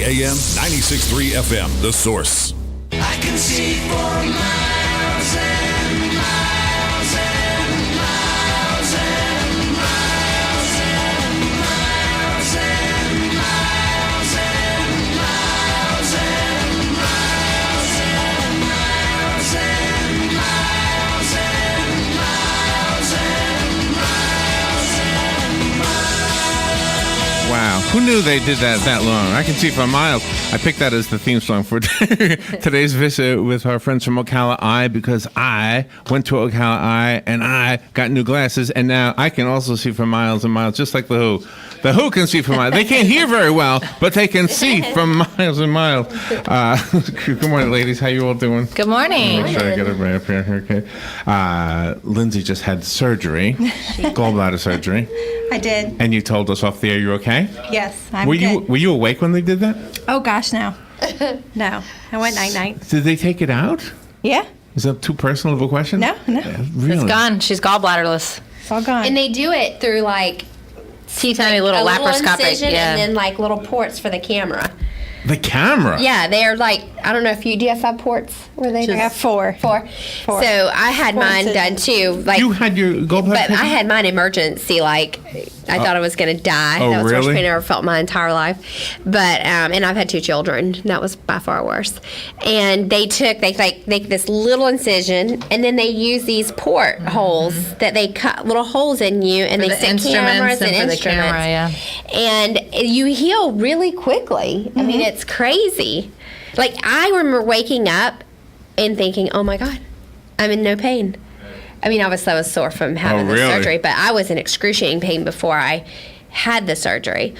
AM 96.3 FM, The Source. I can see for miles and miles and miles and miles and miles and miles and miles and miles and miles and miles and miles and miles. Wow. Who knew they did that long? I Can See for Miles. I picked that as the theme song for today's visit with our friends from Ocala because I went to Ocala and I got new glasses, and now I can also see for miles and miles, just like the Who. The Who can see for miles. They can't hear very well, but they can see from miles and miles. Good morning, ladies. How you all doing? Good morning. Make sure I get it right up here. Okay. Lindsay just had surgery, gallbladder surgery. I did. And you told us off the air you're okay? Yes, I'm Were good. you awake when they did that? Oh gosh, no. No. I went night-night. Did they take it out? Yeah. Is that too personal of a question? No. Really? It's gone. She's gallbladderless. It's all gone. And they do it through like Tiny little a little laparoscopic. incision Yeah. and then like little ports for the camera. The camera? Yeah, they're like, I don't know if do you have 5 ports? Where they I have 4. Four. Four. So I had Four mine done incisions. too. Like, You had your gallbladder but taken? I had mine emergency. Like, I thought I was going to die. Oh, That was the worst really? pain I ever felt in my entire life. But and I've had 2 children. That was by far worse. And they make this little incision, and then they use these port holes that they cut little holes in you, and For they the stick instruments cameras and and for the instruments. camera, yeah. And you heal really quickly. I mean, it's crazy. Like, I remember waking up and thinking, oh my God, I'm in no pain. I mean, obviously I was sore from having the really? surgery, but I was in excruciating pain before I had the surgery.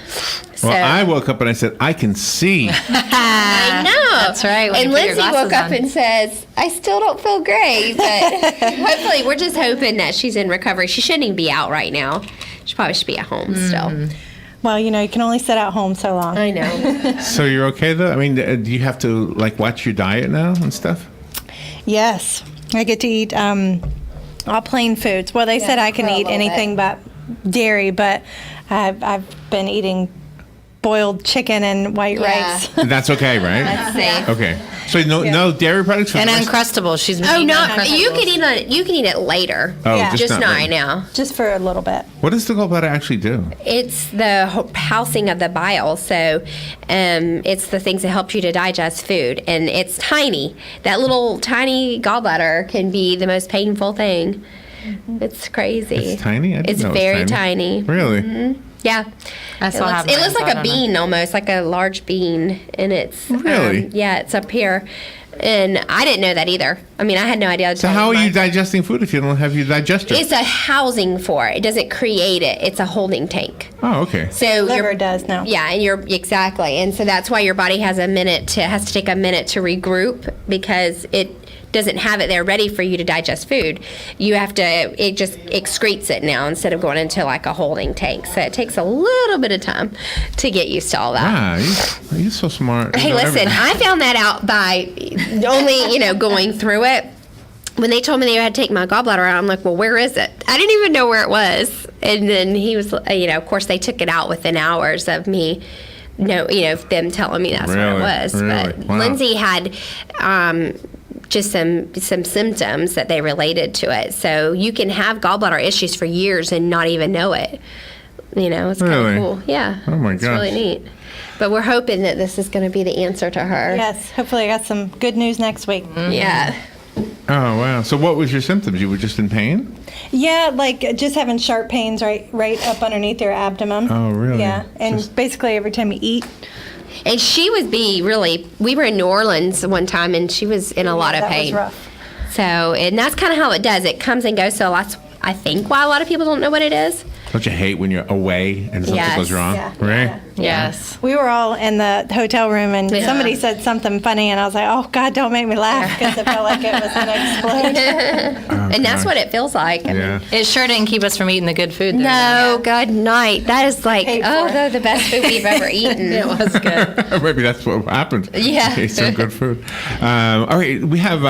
So, Well, I woke up and I said, I can see. I know. That's right, when And you put your Lindsay woke glasses up on. and says, I still don't feel great, but hopefully we're just hoping that she's in recovery. She shouldn't even be out right now. She probably should be at home still. Well, you can only sit at home so long. I know. So you're okay, though? I mean, do you have to, watch your diet now and stuff? Yes. I get to eat all plain foods. Well, they said I can for a eat little anything but dairy, but I've been eating boiled chicken and white Yeah. rice. That's okay, right? That's safe. Okay. So no dairy products? For And the rest- Uncrustables. She's been Oh eating no! Uncrustables. You can eat it later. Oh, Yeah. just Just not right right now. Just for a little bit. What does the gallbladder actually do? It's the housing of the bile, so it's the things that help you to digest food, and it's tiny. That little tiny gallbladder can be the most painful thing. It's crazy. It's tiny? I didn't It's know it was very tiny. tiny. Really? Yeah. I still have It mine, looks so I like a don't know. bean almost, like a large bean, and it's Really? yeah, it's up here, and I didn't know that either. I mean, I had no idea. So how are you digesting food if you don't have your digester? It's a housing for it. It doesn't create it. It's a holding tank. Oh, okay. So Liver does now. Yeah, and exactly, and so that's why your body has to take a minute to regroup, because it doesn't have it there ready for you to digest food. You have to, it just excretes it now instead of going into like a holding tank. So it takes a little bit of time to get used to all that. Wow, you're so smart. You Hey, know listen, everything. I found that out by only, going through it. When they told me they had to take my gallbladder out, I'm like, well, where is it? I didn't even know where it was. And then he was, of course, they took it out within hours of me, them telling me that's where it Really? was. Really? But Wow. Lindsay had just some symptoms that they related to it. So you can have gallbladder issues for years and not even know it. It's kind Really? of cool. Yeah. Oh, my It's really gosh. neat. But we're hoping that this is going to be the answer to her. Yes. Hopefully I got some good news next week. Yeah. Oh, wow. So what was your symptoms? You were just in pain? Yeah, like just having sharp pains right up underneath your abdomen. Oh, really? Yeah. And Just- basically every time you eat. And she would be we were in New Orleans one time, and she was in a lot of that pain. was rough. So, and that's kind of how it does. It comes and goes. So that's, I think, why a lot of people don't know what it is. Don't you hate when you're away and something Yes. goes wrong? Yeah. Right? Yeah. Yes. We were all in the hotel room, and Yeah. somebody said something funny, and I was like, "Oh God, don't make me laugh," because it felt like it was going to explode. And that's gosh. what it feels like. I mean, Yeah. It sure didn't keep us from eating the good food. There, no, good night. That is like, Paid for. the best food we've ever eaten. though. It was good. Maybe that's what happened. Yeah. Ate some good food. All right, we have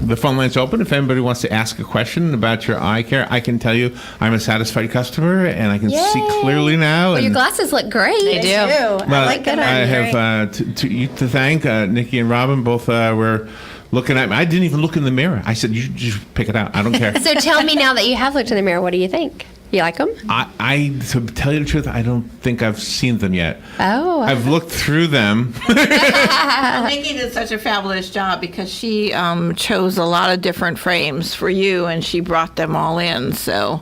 the phone lines open. If anybody wants to ask a question about your eye care, I can tell you I'm a satisfied customer, and I can see clearly now. Well, your and glasses look great. They do. Well, like that. I have to thank Nikki and Robin. Both were looking at me. I didn't even look in the mirror. I said, "You just pick it out. I don't care." So tell me now that you have looked in the mirror, what do you think? You like them? I to tell you the truth, I don't think I've seen them yet. Oh. I've looked through them. Nikki did such a fabulous job because she chose a lot of different frames for you, and she brought them all in, so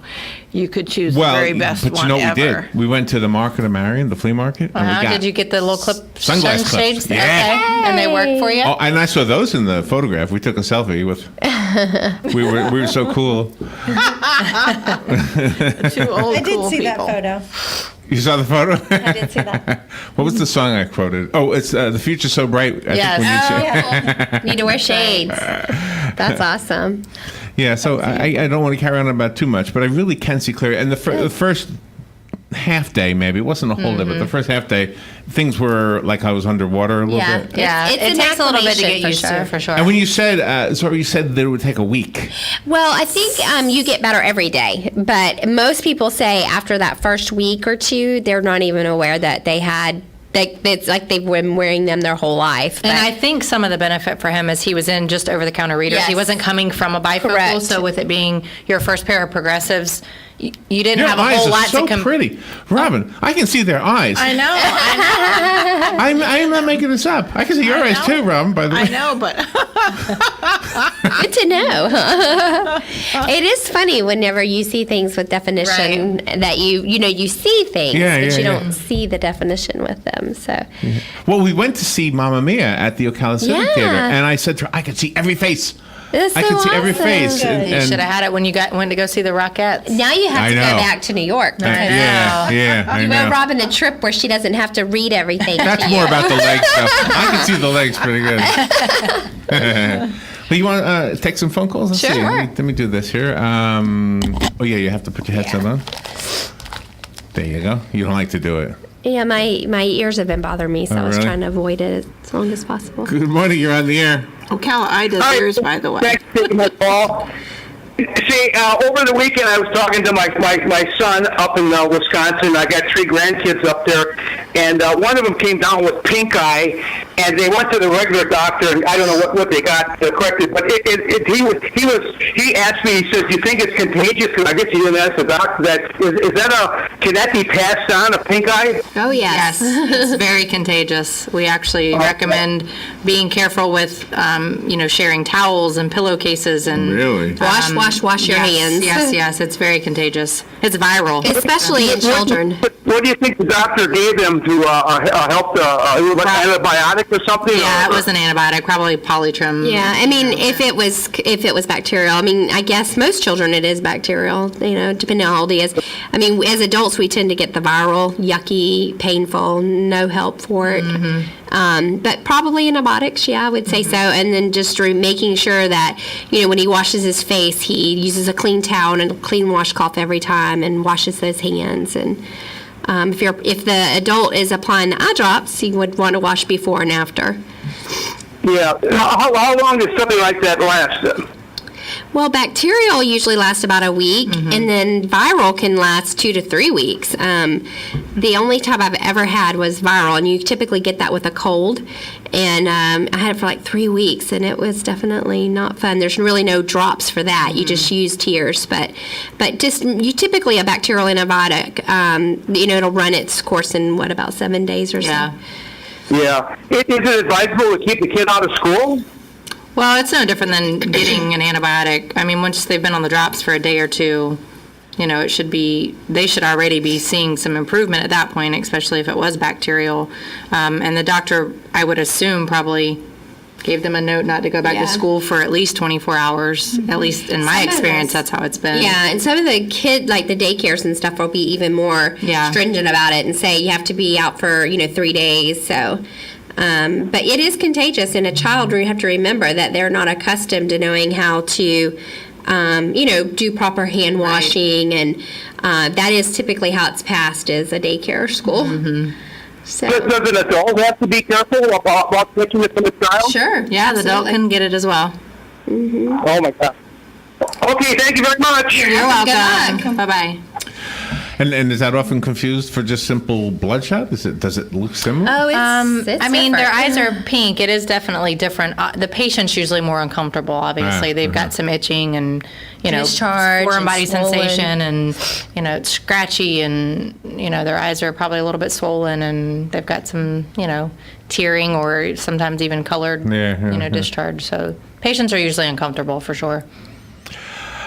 you could choose the very best but one you know ever. we did. We went to the Market of Marion, the flea market. And we got Did you get the little clip sunglass sunshades? clips. Yeah. Okay. And they work for you? Oh, and I saw those in the photograph. We took a selfie with. we were so cool. Two old I did cool see people. that photo. You saw the photo? I did see that. What was the song I quoted? Oh, it's "The Future's So Bright." I Yes. think when you said, Need to wear shades. That's awesome. yeah. So I don't want to carry on about too much, but I really can see clearly. And the first half day, maybe it wasn't a whole day, but the first half day, things were like I was underwater a little Yeah. bit. Yeah, It's it an takes a little bit to acclimation get used for to, sure. for sure. And when you said, sorry, you said that it would take a week. Well, I think you get better every day, but most people say after that first week or two, they're not even aware that they had. It's like they've been wearing them their whole life. And but- I think some of the benefit for him is he was in just over-the-counter readers. Yes. He wasn't coming from a bifocal, Correct. so with it being your first pair of progressives, you didn't Your have a eyes whole are lot so to pretty. Robin, I can see their eyes. I know. I'm not making this up. I can see your eyes too, Robin, by the way. I know, but Good to know. It is funny whenever you see things with definition that you see things, Yeah, but yeah, you yeah. don't see the definition with them. So Well, we went to see Mamma Mia at the Ocala Civic Yeah. Theater, and I said to her, I could see every face. it's I so could see every awesome. face. You should have had it when you went to go see the Rockettes. Now you have I to go know. back to New York. Yeah, I You know. owe Robin the trip where she doesn't have to read everything. That's to more you. about the leg stuff. I can see the legs pretty good. Well, you want to take some phone calls? Let's see. Sure. Let me do this here. Oh, yeah, you have to put your headset on. There you go. You don't like to do it. Yeah, my ears have been bothering me, so I was really? trying to avoid it as long as possible. Good morning. You're on the air. Ocala Eye does yours, by the way. Thanks for taking my call. See, over the weekend I was talking to my son up in Wisconsin. I got 3 grandkids up there, and one of them came down with pink eye, and they went to the regular doctor, and I don't know what they got corrected, but he asked me, he says, "Do you think it's contagious?" Because I guess he didn't ask the doctor that. Can that be passed on, a pink eye? Oh Yes, it's very contagious. We actually recommend being careful with, sharing towels and pillowcases and Really? Wash your hands. Yes, it's very contagious. It's viral. Especially in children. What do you think the doctor gave them to help it was like antibiotic or something? Yeah, or- it was an antibiotic, probably Polytrim. Yeah, I mean, if it was bacterial, I mean, I guess most children it is bacterial, depending on how old he is. I mean, as adults, we tend to get the viral, yucky, painful, no help for it. But probably antibiotics, yeah, I would say so. And then just making sure that, when he washes his face, he uses a clean towel and a clean washcloth every time and washes those hands. And if the adult is applying the eye drops, you would want to wash before and after. Yeah. How long does something like that last? Well, bacterial usually lasts about a week, and then viral can last 2 to 3 weeks. The only time I've ever had was viral, and you typically get that with a cold. And I had it for like 3 weeks, and it was definitely not fun. There's really no drops for that. You just use tears, but just you typically a bacterial antibiotic. It'll run its course in about 7 days or so. Yeah. Yeah. Is it advisable to keep the kid out of school? Well, it's no different than getting an antibiotic. I mean, once they've been on the drops for a day or two, they should already be seeing some improvement at that point, especially if it was bacterial. And the doctor, I would assume, probably gave them a note not to go back to school for at least 24 hours. At least in my experience, that's how it's been. Yeah, and some of the like the daycares and stuff will be even more stringent about it and say you have to be out for 3 days. So. But it is contagious, and a child, we have to remember that they're not accustomed to knowing how to, do proper hand washing, and that is typically how it's passed is a daycare school. So, Does an adult have to be careful about catching it from a child? sure. Yeah, the adult can get it as well. Oh, my God. Okay, thank you very much. You're welcome. Bye-bye. And is that often confused for just simple bloodshot? Does it look similar? Oh, it's I mean, their different. eyes are pink. It is definitely different. The patient's usually more uncomfortable, obviously. They've got some itching and, Discharge foreign and body swollen. sensation and, it's scratchy and, their eyes are probably a little bit swollen and they've got some, tearing or sometimes even colored, discharge. So patients are usually uncomfortable for sure.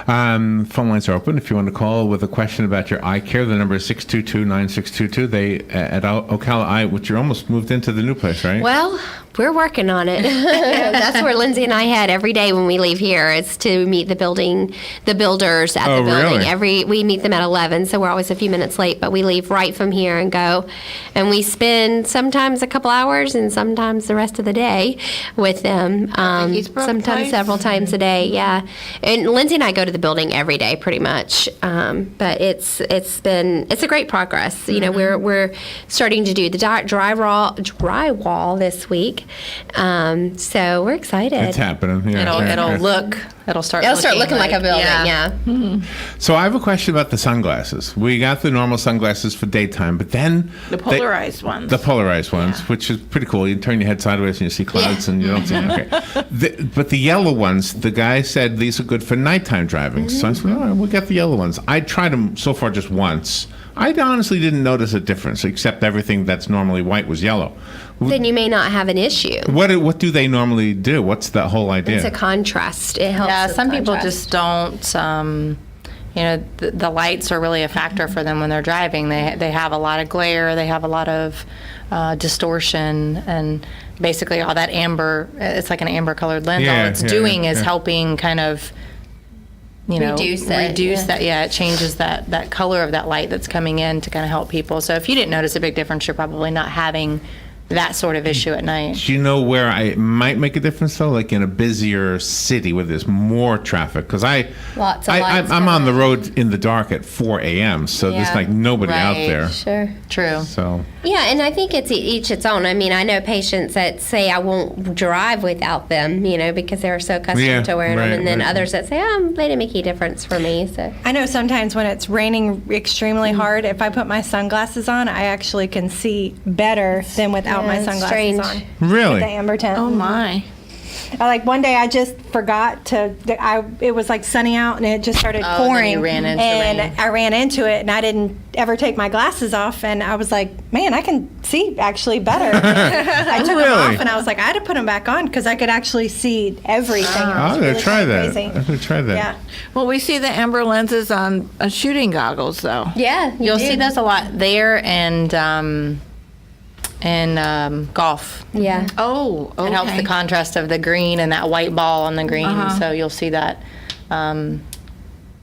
Phone lines are open if you want to call with a question about your eye care. The number is 622-9622. They at Ocala Eye, which you're almost moved into the new place, right? Well, we're working on it. That's where Lindsay and I head every day when we leave here. Is to meet the builders at the building. Really? We meet them at 11, so we're always a few minutes late. But we leave right from here and go, and we spend sometimes a couple hours and sometimes the rest of the day with them. Eastbrook Sometimes place? several times a day. Yeah, and Lindsay and I go to the building every day, pretty much. But it's a great progress. We're starting to do the drywall this week. So we're excited. It's happening. Yeah. It'll start looking like a building, yeah. So I have a question about the sunglasses. We got the normal sunglasses for daytime, but then The polarized ones. The polarized ones, which is pretty cool. You turn your head sideways and you see clouds, and you don't see. Okay. But the yellow ones, the guy said these are good for nighttime driving. So I said, all right, we'll get the yellow ones. I tried them so far just once. I honestly didn't notice a difference, except everything that's normally white was yellow. Then you may not have an issue. What do they normally do? What's the whole idea? It's a contrast. It helps. Yeah, with some people contrast. just don't. The lights are really a factor for them when they're driving. They have a lot of glare. They have a lot of distortion, and basically all that amber. It's like an amber-colored lens. Yeah, all it's yeah, doing is yeah. helping kind of. Reduce it, yeah. that. Yeah, it changes that color of that light that's coming in to kind of help people. So if you didn't notice a big difference, you're probably not having that sort of issue at night. Do you know where I might make a difference though? Like in a busier city where there's more traffic, because Lots of lights I'm on going the on. road in the dark at 4 a.m. So there's Yeah. like nobody out Right. there. Sure. True. So Yeah, and I think it's each its own. I mean, I know patients that say I won't drive without them, because they're so accustomed Yeah, to wearing right, them, and then right. others that say, they didn't make any difference for me. So I know sometimes when it's raining extremely hard, if I put my sunglasses on, I actually can see better than without my Yeah, sunglasses strange. on. Really? The amber tint. Oh my. Like one day I just forgot to, it was like sunny out and it just started Oh, and then pouring. you ran into and rain. I ran into it and I didn't ever take my glasses off and I was like, man, I can see actually better. I took them Really? off and I was like, I had to put them back on because I could actually see everything. It was I'm gonna really try kinda that. crazy. I'm gonna try that. Yeah. Well, we see the amber lenses on shooting goggles, though. yeah, You'll see those a lot there and golf. Yeah. Oh, okay. It helps the contrast of the green and that white ball on the green. So you'll see that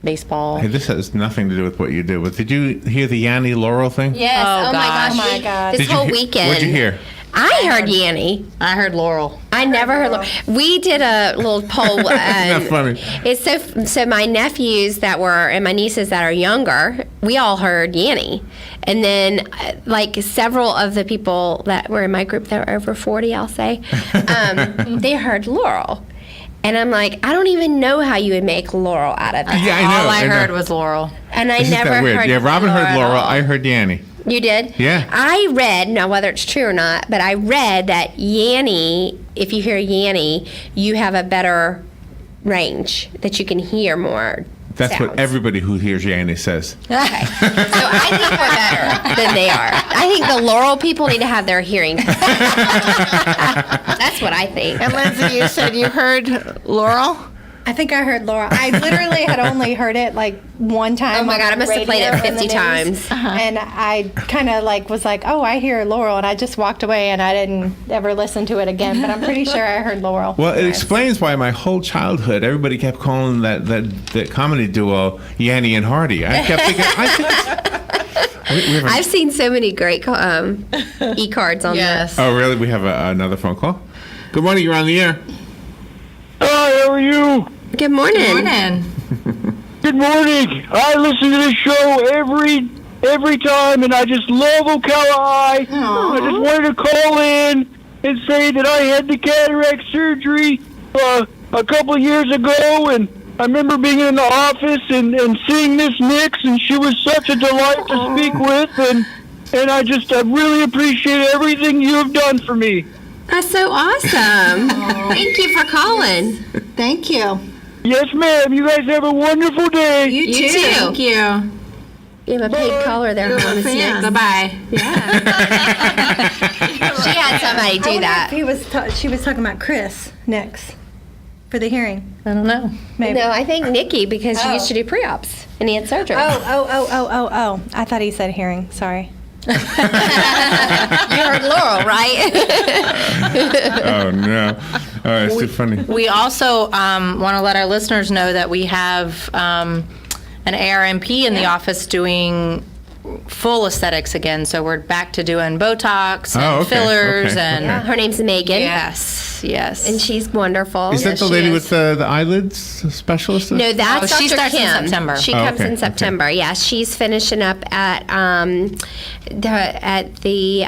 baseball. Hey, this has nothing to do with what you do. But did you hear the Yanni Laurel thing? Yes. Oh, Oh, my gosh. gosh. Oh, my God. This Did you whole hear- weekend. What'd you hear? I heard Yanni. I heard Laurel. I never heard. We did a little poll. Isn't that funny? It's so my nephews that were and my nieces that are younger, we all heard Yanni, and then like several of the people that were in my group that were over 40, I'll say, they heard Laurel, and I'm like, I don't even know how you would make Laurel out of that. Yeah, I know. All I know. heard was Laurel. And I Isn't never that weird? heard. Yeah, Robin heard at Laurel. all. I heard Yanni. You did? Yeah. I read, now whether it's true or not, but I read that Yanni, if you hear Yanni, you have a better range, that you can hear more. That's what sounds. everybody who hears Yanni says. Okay. So I think we're better than they are. I think the Laurel people need to have their hearing. That's what I think. And Lindsay, you said you heard Laurel? I think I heard Laura. I literally had only heard it like one time. Oh my on God, I the must have played it radio in the 50 news. times. And I kind of like was like, oh, I hear Laurel, and I just walked away and I didn't ever listen to it again. But I'm pretty sure I heard Laurel. Well, it explains why my whole childhood everybody kept calling that comedy duo Yanni and Hardy. I kept thinking, we have I've seen so many great e-cards on Yes. oh, really? We have another phone call? Good morning, you're on the air. Hi, how are you? that. Good morning. Morning. Good morning. I listen to this show every time, and I just love Ocala Eye. I just wanted to call in and say that I had the cataract surgery a couple years ago, and I remember being in the office and seeing Miss Nix, and she was such a delight to speak with, and I really appreciate everything you have done for me. That's so awesome. Thank you for calling. Thank you. Yes, ma'am. You guys have a wonderful day. You too. Thank you. You have a paid caller there. Miss Nix. Bye-bye. She had somebody do that. He was she was talking about Chris Nix for the hearing. I don't know. Maybe. No, I think Nikki, because she used to do pre-ops and he had surgery. Oh. I thought he said hearing. Sorry. You heard Laurel, right? Oh, no. Oh, it's too funny. We also want to let our listeners know that we have an ARMP in the office doing full aesthetics again. So we're back to doing Botox and fillers and Her name's Megan. yes. And she's wonderful. Is that the lady with the eyelids specialist? No, that's she Dr. starts in Kim. September. She Oh, comes okay, in September. Yeah, she's finishing up at the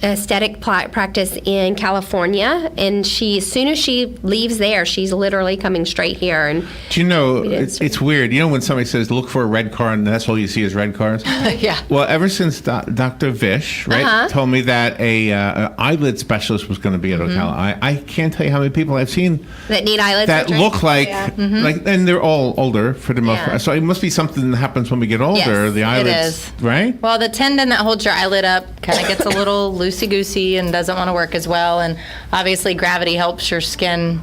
aesthetic practice in California, and as soon as she leaves there, she's literally coming straight here. And Do you know, it's weird. You know when somebody says, look for a red car, and that's all you see is red cars? Yeah. Well, ever since Dr. Vish, right, told me that a eyelid specialist was going to be at Ocala, I can't tell you how many people I've seen that need eyelid that surgery? look like, and they're all older for the most part. So it must be something that happens when we get older. Yes, the eyelids, is. right? Well, the tendon that holds your eyelid up kind of gets a little loosey-goosey and doesn't want to work as well. And obviously gravity helps your skin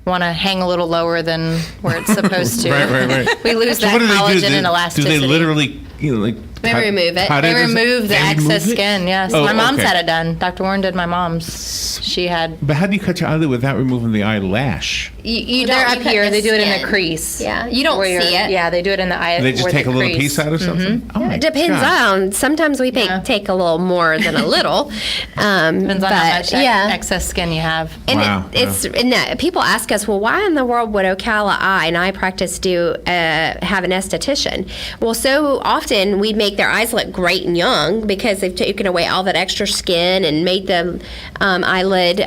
want to hang a little lower than where it's supposed to. Right. We lose So that what do they do? collagen and elasticity. Do they literally, They remove it. They remove the excess remove it? skin, yes. Oh, My mom's okay. had it done. Dr. Warren did my mom's. She had... But how do you cut your eyelid without removing the eyelash? You They're don't up cut here. the They do it in skin. the crease. Yeah, you don't where see you're- it. Yeah, they do it in the eye. They just where take the a little crease. piece out or something? Oh my It depends God. on. Sometimes we take a little more than a little. Depends on how much yeah. excess skin you have. And Wow, and that people ask us, well, why in the world would Ocala Eye and Eye Practice have an esthetician? Well, so often we make their eyes look great and young because they've taken away all that extra skin and made the eyelid,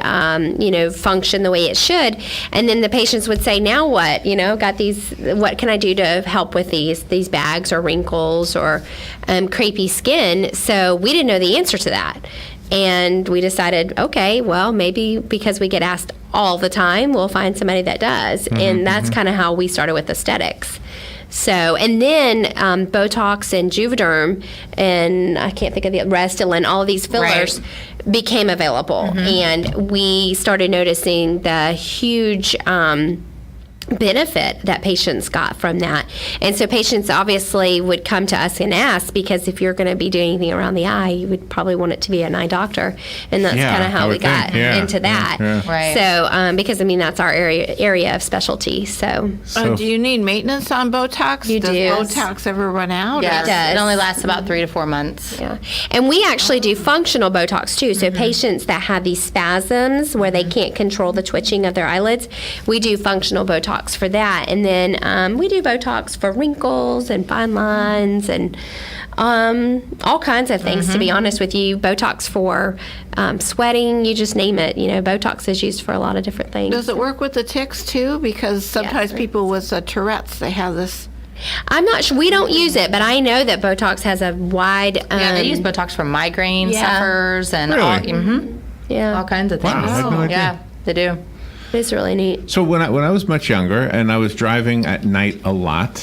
function the way it should. And then the patients would say, now what? Got these, what can I do to help with these bags or wrinkles or crepey skin? So we didn't know the answer to that. And we decided, okay, well, maybe because we get asked all the time, we'll find somebody that does. And that's kind of how we started with aesthetics. So, and then Botox and Juvederm, and I can't think of the Restylane, all of these fillers became available. And we started noticing the huge benefit that patients got from that. And so patients obviously would come to us and ask, because if you're going to be doing anything around the eye, you would probably want it to be an eye doctor. And that's Yeah, kind of I how we would got think. Yeah, into that. yeah. Right. So, because that's our area of specialty. So, Do you need maintenance on Botox? You Does do. Botox ever run out? Yes. does. It only lasts about 3 to 4 months. yeah. And we actually do functional Botox too. So patients that have these spasms where they can't control the twitching of their eyelids, we do functional Botox for that. And then we do Botox for wrinkles and fine lines and all kinds of things, to be honest with you. Botox for sweating, you just name it. Botox is used for a lot of different things. Does it work with the tics too? Because sometimes people with Tourette's, they have this. I'm not sure. We don't use it, but I know that Botox has a wide. Yeah, they use Botox for migraine sufferers and Really? Yeah, all kinds of things. Wow, I had no idea. Yeah, they do. it's really neat. So when I was much younger and I was driving at night a lot,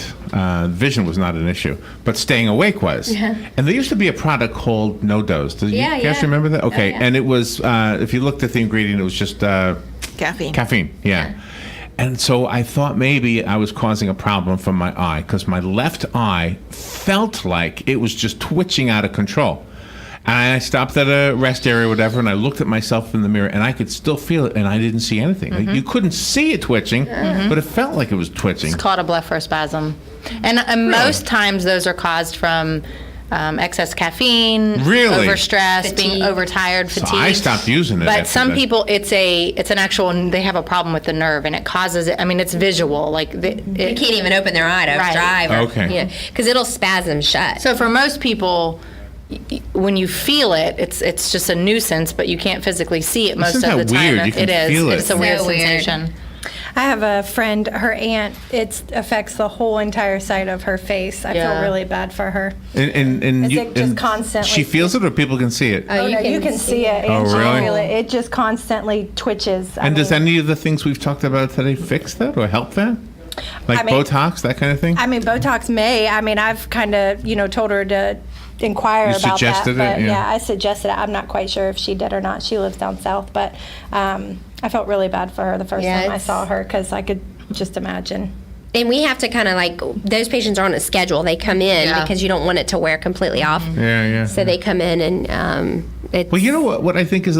vision was not an issue, but staying awake was. And there used to be a product called No Dose. Do you guys remember that? Okay, and it was, if you looked at the ingredient, it was just Caffeine. caffeine. Yeah. And so I thought maybe I was causing a problem for my eye because my left eye felt like it was just twitching out of control. And I stopped at a rest area or whatever, and I looked at myself in the mirror, and I could still feel it, and I didn't see anything. Like, you couldn't see it twitching, but it felt like it was twitching. It's called a blepharospasm. And most times those are caused from excess caffeine, Really? overstress, being overtired, fatigue. So I stopped using it. But after some that. people, it's an actual, they have a problem with the nerve, and it causes it. I mean, it's visual. Like They can't even open their eye to Right. drive. Okay. Because it'll spasm shut. So for most people, when you feel it, it's just a nuisance, but you can't physically see it most Isn't of the that time. weird? You can it is. feel it. It's a weird So weird. sensation. I have a friend, her aunt, it affects the whole entire side of her face. I Yeah. feel really bad for her. And Is it just constantly- She feels it, or people can see it. Oh, no, you can see it. Oh, And she really? feel it. It just constantly twitches. And does any of the things we've talked about today fix that or help that? Like I mean- Botox, that kind of thing? I mean, Botox may. I mean, I've kind of, told her to inquire You about that. suggested it, But yeah. I suggested it. I'm not quite sure if she did or not. She lives down south, but I felt really bad for her the first Yeah, time I it's- saw her because I could just imagine. And we have to kind of like, those patients are on a schedule. They come in Yeah. because you don't want it to wear completely off. Yeah. So they come in and it's. Well, you know what I think is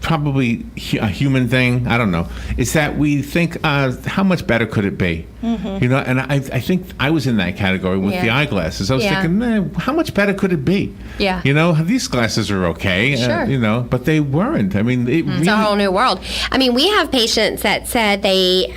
probably a human thing, I don't know, is that we think, how much better could it be? Mm-hmm. And I think I was in that category with the Yeah. eyeglasses. I was Yeah. thinking, how much better could it be? Yeah. These glasses are okay, Sure. but they weren't. I mean, it really... It's a whole new world. I mean, we have patients that said they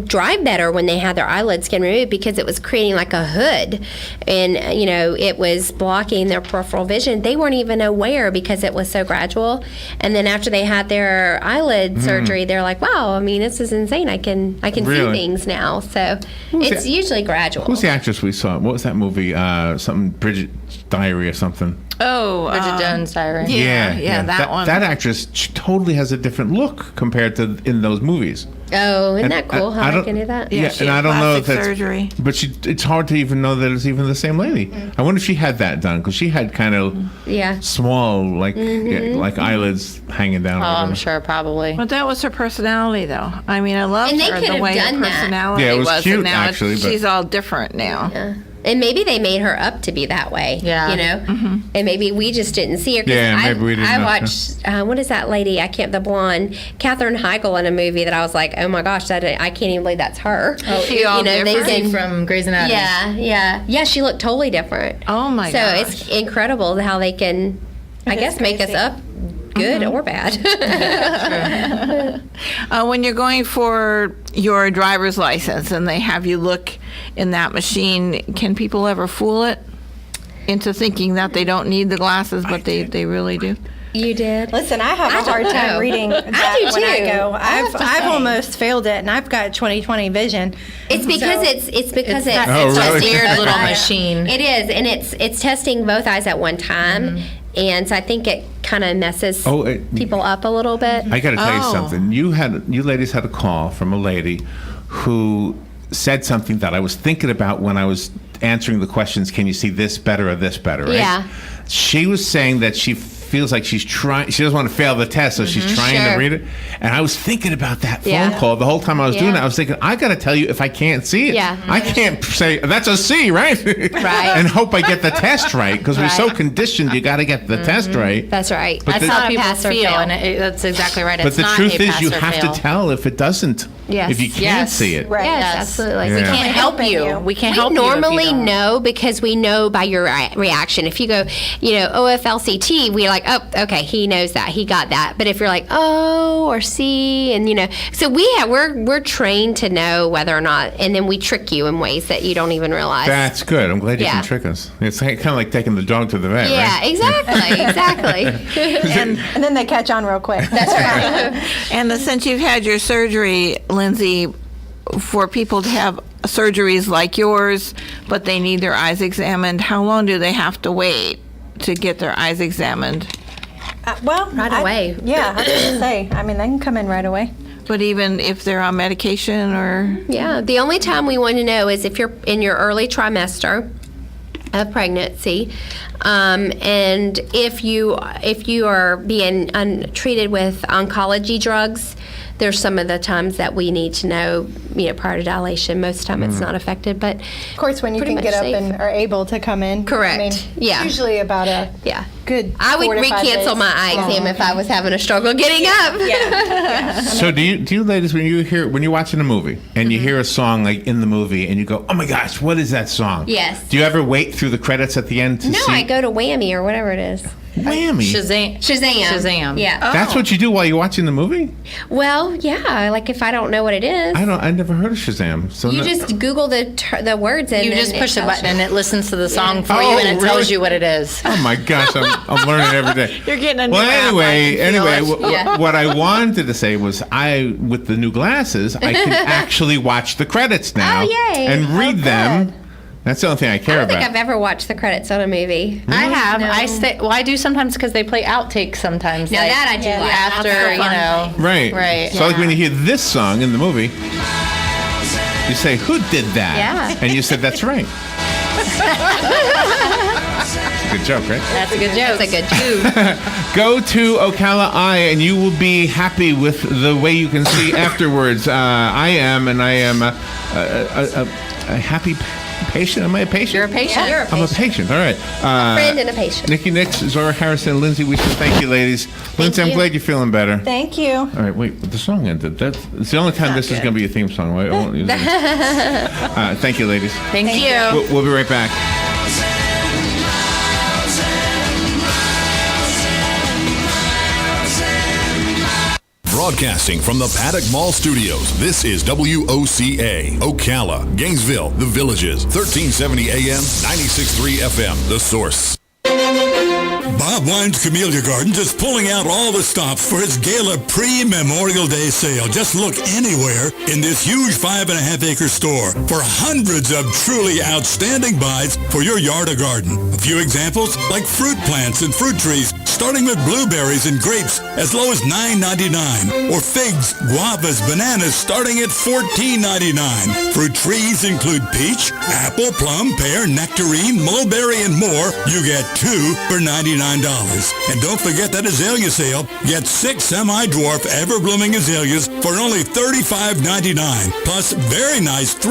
drive better when they had their eyelid skin removed because it was creating like a hood, and it was blocking their peripheral vision. They weren't even aware because it was so gradual. And then after they had their eyelid surgery, they're like, "Wow, I mean, this is insane. I can see Really? things now." So it's usually gradual. Who's the actress we saw? What was that movie? Something Bridget Diary or something. Oh, Bridget Jones' Diary. Yeah, that one. That actress totally has a different look compared to in those movies. Oh, isn't And that cool? How I can do that? Yeah, she and I had don't know if plastic that's surgery. But it's hard to even know that it's even the same lady. I wonder if she had that done because she had kind of Yeah. small, like eyelids hanging down. Oh, or I'm whatever. sure, probably. But that was her personality, though. I mean, I loved And they her could the have way her done that. personality Yeah, it was cute, and now actually, but- she's all different now. Yeah. And maybe they made her up to be that way. Yeah. And maybe we just didn't see her. 'cause Yeah, maybe we didn't I know. watched, what is that lady? The blonde, Katherine Heigl in a movie that I was like, oh my gosh, I can't even believe that's her. Oh, she all different? they can, From Grey's Anatomy. Yeah, she looked totally different. Oh my So gosh. it's incredible how they can, I is guess, make us crazy. up good or bad. When you're going for your driver's license and they have you look in that machine, can people ever fool it into thinking that they don't need the glasses, but they really do? You did? Listen, I have I a hard don't time know. reading that I do when I too. go. I have to I've say. almost failed it, and I've got 20/20 vision. It's because it's because it's, that Oh, it's really? testing weird both little eyes. machine. It is, and it's testing both eyes at one time, and so I think it kind of messes people up a little bit. I got to tell you Oh. something. You ladies had a call from a lady who said something that I was thinking about when I was answering the questions. Can you see this better or this better? Right? Yeah. She was saying that she feels like she's trying. She doesn't want to fail the test, so she's trying to Sure. read it. And I was thinking about that phone Yeah. call the whole time I was doing Yeah. that. I was thinking, I got to tell you if I can't see it. Yeah. I can't say that's a C, right? Right. And hope I get the test right because we're so Right. conditioned. You got to get the test right. That's right. But That's the- not How a people pass or feel, fail. and that's exactly right. But It's the not truth a is, pass you or have fail. to tell if it doesn't. Yes. If you can't Yes. see it. Right. Yes, Yes. absolutely. Yeah. We can't help Helping you. you. We can't We help you. if you normally don't. know because we know by your reaction. If you go, OFLCT, we're like, oh, okay, he knows that, he got that. But if you're like, O or C, and so we're trained to know whether or not, and then we trick you in ways that you don't even realize. That's good. I'm glad you Yeah. can trick us. It's kind of like taking the dog to the vet, Yeah, right? exactly. And then they catch on real quick. That's right. And since you've had your surgery, Lindsay, for people to have surgeries like yours, but they need their eyes examined, how long do they have to wait to get their eyes examined? Right away. Yeah, I was going to say. I mean, they can come in right away. But even if they're on medication or... Yeah, the only time we want to know is if you're in your early trimester of pregnancy, and if you are being treated with oncology drugs. There's some of the times that we need to know, prior to dilation. Most of the time it's not affected, but Of course, when you Pretty can get much up safe. and are able to come in. Correct. I mean, Yeah. Usually about a yeah. good I would 4 to 5 re-cancel days. my eye exam if I was having a struggle getting up. So do you ladies, when you're watching a movie and you hear a song like in the movie and you go, oh my gosh, what is that song? Yes. Do you ever wait through the credits at the end to No, see? I go to Whammy or whatever it is. Whammy. Shazam. Yeah. That's what you do while you're watching the movie? Well, yeah. Like if I don't know what it is, I never heard of Shazam. So you just Google the words and You then just push a tells button you. and it listens to the song for Oh, you, and it tells really? you what it is. Oh my gosh, I'm learning every day. You're getting a new Well, app, I can feel it. Yeah. what I wanted to say was with the new glasses, I can actually watch the credits now Oh, yay. and read Oh, them. good. That's the only thing I I care don't think about. I've ever watched the credits on a movie. I have. No. I do sometimes because they play outtakes sometimes. Now like, that I do like. after That's you know. Right. Right. So like when you hear this song in the movie, you say, "Who did that?" Yeah. And you said, "That's right." It's a good joke, right? That's a good joke. That's a good joke. Go to Ocala Eye, and you will be happy with the way you can see afterwards. I am a happy patient. Am I a patient? You're a patient. You're a I'm a patient. patient. All right. Friend and a patient. Nikki, Nix-Zora, Harrison-Lindsey, we say thank you, ladies. Lindsay, I'm you. glad you're feeling better. Thank you. All right, wait, the song ended. It's the only time this is going to be a theme song. Right? I won't use it. Thank you, ladies. Thank you. We'll be right back. Broadcasting from the Paddock Mall Studios, this is WOCA, Ocala, Gainesville, The Villages, 1370 AM, 96.3 FM, The Source. Bob Wine's Camellia Gardens is pulling out all the stops for his Gala pre-Memorial Day sale. Just look anywhere in this huge 5.5-acre store for hundreds of truly outstanding buys for your yard or garden. A few examples like fruit plants and fruit trees starting with blueberries and grapes as low as $9.99, or figs, guavas, bananas starting at $14.99. Fruit trees include peach, apple, plum, pear, nectarine, mulberry, and more. You get 2 for $99. And don't forget that azalea sale. Get 6 semi-dwarf ever-blooming azaleas for only $35.99. Plus very nice 3